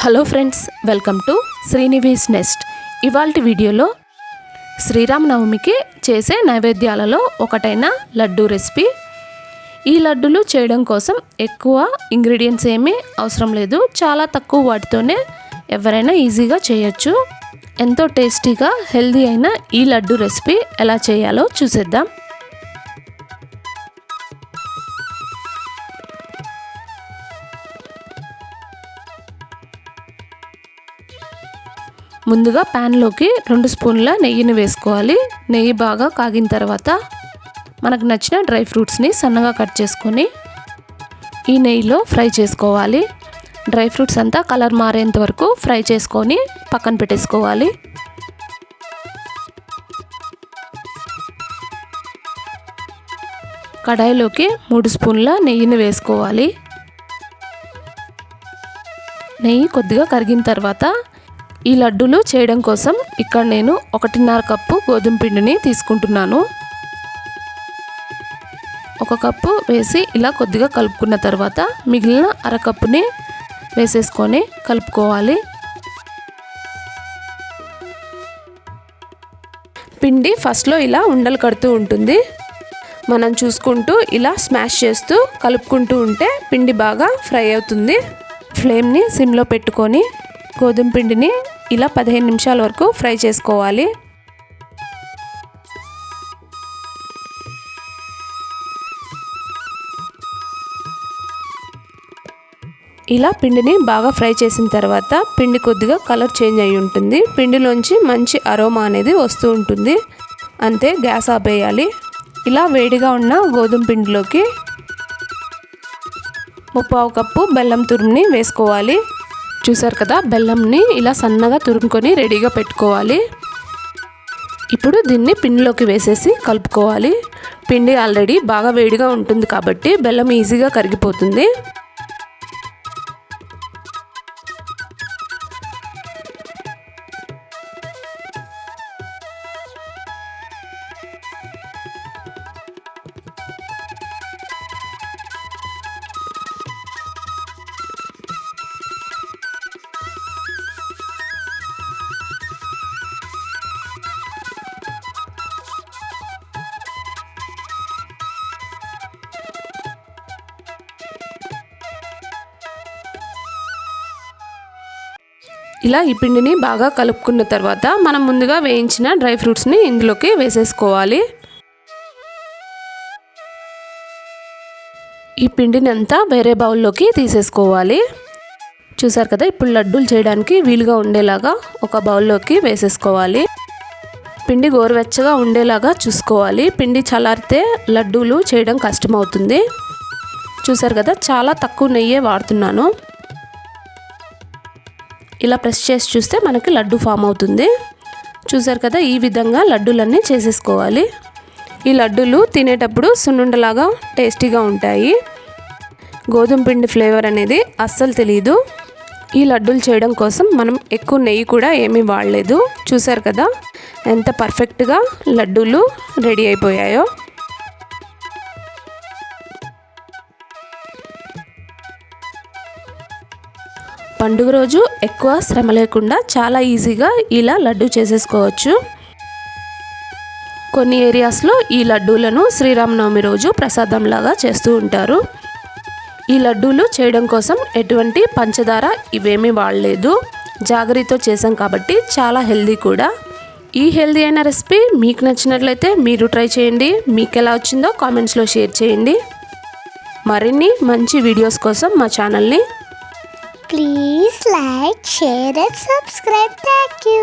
Hello friends, welcome to Srinivas nest. ఇవాల్టి వీడియోలో శ్రీరామనవమికి చేసే నైవేద్యాలలో ఒకటైన లడ్డూ రెసిపీ. ఈ లడ్డూలు చేయడం కోసం ఎక్కువ ఇంగ్రీడియంట్స్ ఏమీ అవసరం లేదు. చాలా తక్కువ వాటితోనే ఎవరైనా ఈజీగా చేయొచ్చు. ఎంతో టేస్టీగా హెల్దీ అయిన ఈ లడ్డూ రెసిపీ ఎలా చేయాలో చూసేద్దాం. ముందుగా ప్యాన్లోకి 2 స్పూన్ల నెయ్యిని వేసుకోవాలి. నెయ్యి బాగా కాగిన తర్వాత మనకు నచ్చిన డ్రై ఫ్రూట్స్ని సన్నగా కట్ చేసుకొని ఈ నెయ్యిలో ఫ్రై చేసుకోవాలి. డ్రై ఫ్రూట్స్ అంతా కలర్ మారేంత వరకు ఫ్రై చేసుకొని పక్కన పెట్టేసుకోవాలి. కడాయిలోకి 3 స్పూన్ల నెయ్యిని వేసుకోవాలి. నెయ్యి కొద్దిగా కరిగిన తర్వాత ఈ లడ్డూలు చేయడం కోసం ఇక్కడ నేను 1.5 కప్పు గోధుమ పిండిని తీసుకుంటున్నాను. 1 కప్పు వేసి ఇలా కొద్దిగా కలుపుకున్న తర్వాత మిగిలిన 1/2 కప్పుని వేసేసుకొని కలుపుకోవాలి. పిండి ఫస్ట్లో ఇలా ఉండలు కడుతూ ఉంటుంది. మనం చూసుకుంటూ ఇలా స్మాష్ చేస్తూ కలుపుకుంటూ ఉంటే పిండి బాగా ఫ్రై అవుతుంది. ఫ్లేమ్ని సిమ్లో పెట్టుకొని గోధుమ పిండిని ఇలా 15 నిమిషాల వరకు ఫ్రై చేసుకోవాలి. ఇలా పిండిని బాగా ఫ్రై చేసిన తర్వాత పిండి కొద్దిగా కలర్ చేంజ్ అయి ఉంటుంది. పిండిలోంచి మంచి అరోమా అనేది వస్తూ ఉంటుంది. అంతే, గ్యాస్ ఆపేయాలి. ఇలా వేడిగా ఉన్న గోధుమ పిండిలోకి 1/4 కప్పు బెల్లం తురుముని వేసుకోవాలి. చూసారు కదా, బెల్లంని ఇలా సన్నగా తురుముకొని రెడీగా పెట్టుకోవాలి. ఇప్పుడు దీన్ని పిండిలోకి వేసేసి కలుపుకోవాలి. పిండి ఆల్రెడీ బాగా వేడిగా ఉంటుంది కాబట్టి బెల్లం ఈజీగా కరిగిపోతుంది. ఇలా ఈ పిండిని బాగా కలుపుకున్న తర్వాత మనం ముందుగా వేయించిన డ్రై ఫ్రూట్స్ని ఇందులోకి వేసేసుకోవాలి. ఈ పిండిని అంతా వేరే బౌల్లోకి తీసేసుకోవాలి. చూసారు కదా, ఇప్పుడు లడ్డూలు చేయడానికి వీలుగా ఉండేలాగా ఒక బౌల్లోకి వేసేసుకోవాలి. పిండి గోరువెచ్చగా ఉండేలాగా చూసుకోవాలి. పిండి చల్లారితే లడ్డూలు చేయడం కష్టమవుతుంది. చూసారు కదా, చాలా తక్కువ నెయ్యే వాడుతున్నాను. ఇలా ప్రెస్ చేసి చూస్తే మనకి లడ్డు ఫామ్ అవుతుంది. చూసారు కదా, ఈ విధంగా లడ్డూలన్నీ చేసేసుకోవాలి. ఈ లడ్డూలు తినేటప్పుడు సున్నుండలాగా టేస్టీగా ఉంటాయి. గోధుమ పిండి ఫ్లేవర్ అనేది అస్సలు తెలియదు. ఈ లడ్డూలు చేయడం కోసం మనం ఎక్కువ నెయ్యి కూడా ఏమీ వాడలేదు. చూసారు కదా ఎంత పర్ఫెక్ట్గా లడ్డూలు రెడీ అయిపోయాయో. పండుగ రోజు ఎక్కువ శ్రమ లేకుండా చాలా ఈజీగా ఇలా లడ్డు చేసేసుకోవచ్చు. కొన్ని ఏరియాస్లో ఈ లడ్డూలను శ్రీరామనవమి రోజు ప్రసాదంలాగా చేస్తూ ఉంటారు. ఈ లడ్డూలు చేయడం కోసం ఎటువంటి పంచదార ఇవేమీ వాడలేదు. జాగరితో చేసాం కాబట్టి చాలా హెల్దీ కూడా. ఈ హెల్దీ అయిన రెసిపీ మీకు నచ్చినట్లయితే మీరు ట్రై చేయండి. మీకు ఎలా వచ్చిందో కామెంట్స్లో షేర్ చేయండి. మరిన్ని మంచి వీడియోస్ కోసం మా ఛానల్ని Please like, share and subscribe. Thank you.